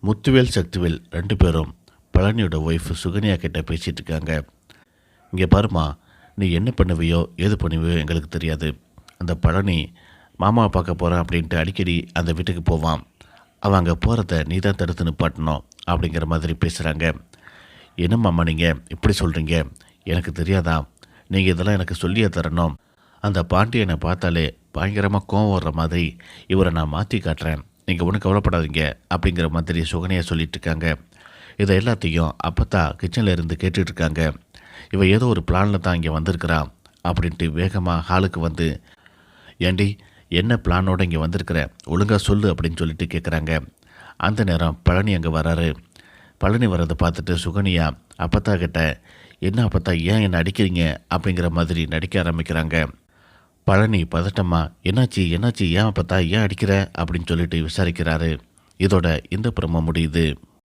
முத்துவேல் சக்திவேல் ரெண்டு பேரும் பழனியோட ஒய்ஃப் சுகன்யா கிட்ட பேசிகிட்டு இருக்காங்க. இங்கே பாருமா, நீ என்ன பண்ணுவியோ ஏது பண்ணுவியோ எங்களுக்கு தெரியாது. அந்த பழனி மாமாவை பார்க்க போகிறேன் அப்படின்ட்டு அடிக்கடி அந்த வீட்டுக்கு போவான். அவன் அங்கே போகிறத நீ தான் தடுத்து நிப்பாட்டணும் அப்படிங்கிற மாதிரி பேசுகிறாங்க. என்ன மாமா நீங்கள் இப்படி சொல்கிறீங்க? எனக்கு தெரியாதா? நீங்கள் இதெல்லாம் எனக்கு சொல்லியே தரணும். அந்த பாண்டியனை பார்த்தாலே பயங்கரமாக கோவம் வர்ற மாதிரி இவரை நான் மாற்றி காட்டுறேன், நீங்கள் ஒன்றும் கவலைப்படாதீங்க அப்படிங்கிற மாதிரி சுகன்யா சொல்லிட்டு இருக்காங்க. இதை எல்லாத்தையும் அப்பத்தா கிச்சனில் இருந்து கேட்டுட்ருக்காங்க. இவன் ஏதோ ஒரு பிளானில் தான் இங்கே வந்திருக்கிறான் அப்படின்ட்டு வேகமாக ஹாலுக்கு வந்து, ஏண்டி என்ன பிளானோடு இங்கே வந்திருக்கிற, ஒழுங்காக சொல்லு அப்படின்னு சொல்லிட்டு கேட்குறாங்க. அந்த நேரம் பழனி அங்கே வராரு. பழனி வர்றதை பார்த்துட்டு சுகன்யா அப்பத்தா கிட்ட, என்ன அப்பத்தா ஏன் என்னை அடிக்கிறீங்க அப்படிங்கிற மாதிரி நடிக்க ஆரம்பிக்கிறாங்க. பழனி பதட்டமா, என்னாச்சு என்னாச்சு, ஏன் அப்பத்தா ஏன் அடிக்கிற அப்படின்னு சொல்லிட்டு விசாரிக்கிறாரு. இதோட இந்த பிரம முடியுது.